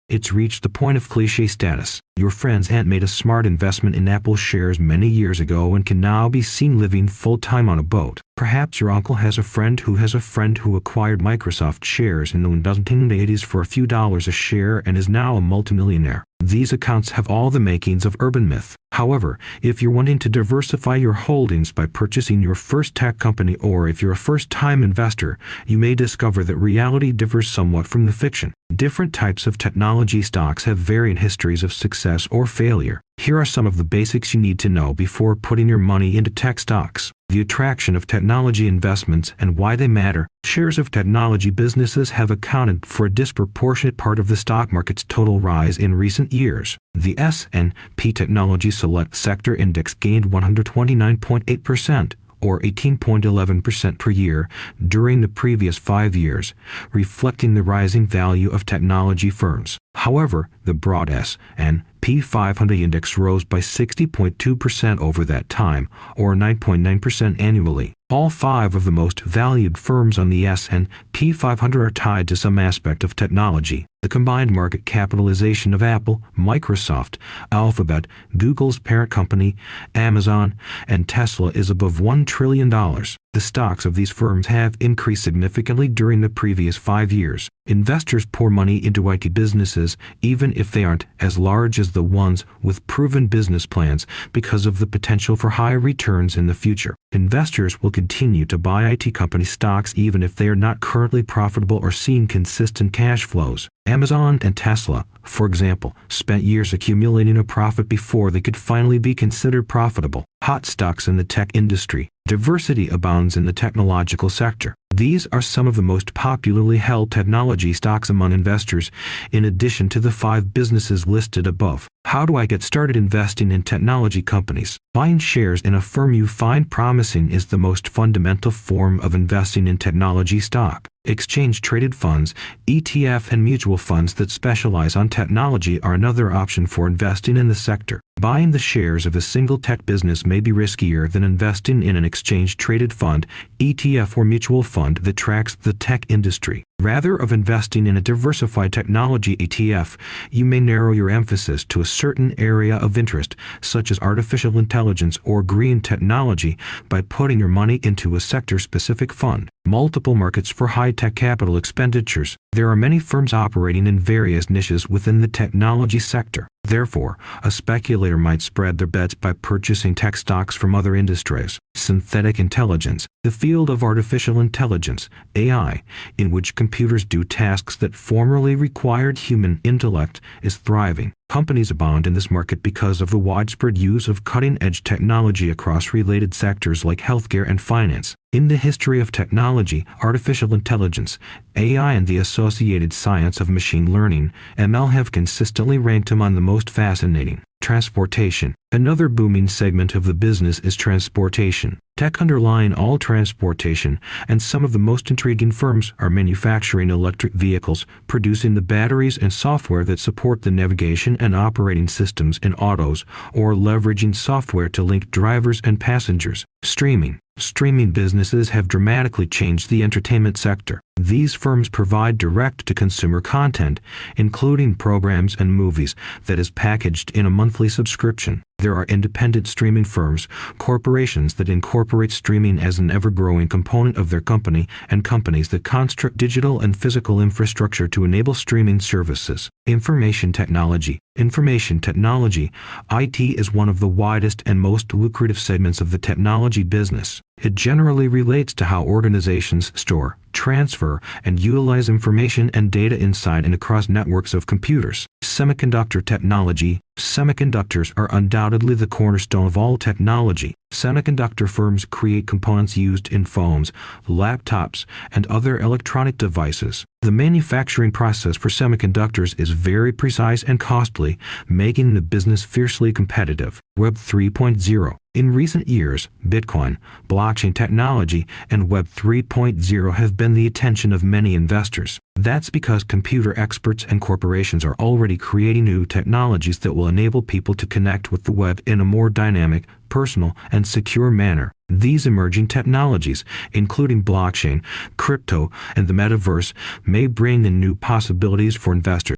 It's reached the point of cliché status. Your friend's aunt made a smart investment in Apple shares many years ago and can now be seen living full-time on a boat. Perhaps your uncle has a friend who acquired Microsoft shares in the 1980s for a few dollars a share and is now a multimillionaire. These accounts have all the makings of urban myth. However, if you're wanting to diversify your holdings by purchasing your first tech company, or if you're a first-time investor, you may discover that reality differs somewhat from the fiction. Different types of technology stocks have varying histories of success or failure. Here are some of the basics you need to know before putting your money into tech stocks. The attraction of technology investments and why they matter. Shares of technology businesses have accounted for a disproportionate part of the stock market's total rise in recent years. The S&P Technology Select Sector Index gained 129.8%. or 18.11% per year during the previous 5 years, reflecting the rising value of technology firms. However, the broad S&P 500 index rose by 60.2% over that time, or 9.9% annually. All 5 of the most valued firms on the S&P 500 are tied to some aspect of technology. The combined market capitalization of Apple, Microsoft, Alphabet, Google's parent company, Amazon, and Tesla is above $1 trillion. The stocks of these firms have increased significantly during the previous 5 years. Investors pour money into IT businesses, even if they aren't as large as the ones with proven business plans, because of the potential for high returns in the future. Investors will continue to buy IT company stocks even if they are not currently profitable or seeing consistent cash flows. Amazon and Tesla, for example, spent years accumulating a profit before they could finally be considered profitable. Hot stocks in the tech industry. Diversity abounds in the technological sector. These are some of the most popularly held technology stocks among investors, in addition to the 5 businesses listed above. How do I get started investing in technology companies? Buying shares in a firm you find promising is the most fundamental form of investing in technology stock. Exchange-traded funds, ETF, and mutual funds that specialize on technology are another option for investing in the sector. Buying the shares of a single tech business may be riskier than investing in an exchange-traded fund, ETF, or mutual fund that tracks the tech industry. Rather of investing in a diversified technology ETF, you may narrow your emphasis to a certain area of interest, such as artificial intelligence or green technology, by putting your money into a sector-specific fund. Multiple markets for high-tech capital expenditures. There are many firms operating in various niches within the technology sector. Therefore, a speculator might spread their bets by purchasing tech stocks from other industries. Synthetic intelligence, the field of artificial intelligence, AI, in which computers do tasks that formerly required human intellect, is thriving. Companies abound in this market because of the widespread use of cutting-edge technology across related sectors like healthcare and finance. In the history of technology, artificial intelligence, AI, and the associated science of machine learning, ML, have consistently ranked among the most fascinating. Transportation. Another booming segment of the business is transportation. Tech underlying all transportation, and some of the most intriguing firms are manufacturing electric vehicles, producing the batteries and software that support the navigation and operating systems in autos, or leveraging software to link drivers and passengers. Streaming. Streaming businesses have dramatically changed the entertainment sector. These firms provide direct-to-consumer content, including programs and movies, that is packaged in a monthly subscription. There are independent streaming firms, corporations that incorporate streaming as an ever-growing component of their company, and companies that construct digital and physical infrastructure to enable streaming services. Information technology. Information technology, IT, is one of the widest and most lucrative segments of the technology business. It generally relates to how organizations store, transfer, and utilize information and data inside and across networks of computers. Semiconductor technology. Semiconductors are undoubtedly the cornerstone of all technology. Semiconductor firms create components used in phones, laptops, and other electronic devices. The manufacturing process for semiconductors is very precise and costly, making the business fiercely competitive. Web 3.0. In recent years, Bitcoin, blockchain technology, and Web 3.0 have been the attention of many investors. That's because computer experts and corporations are already creating new technologies that will enable people to connect with the web in a more dynamic, personal, and secure manner. These emerging technologies, including blockchain, crypto, and the metaverse, may bring in new possibilities for investors.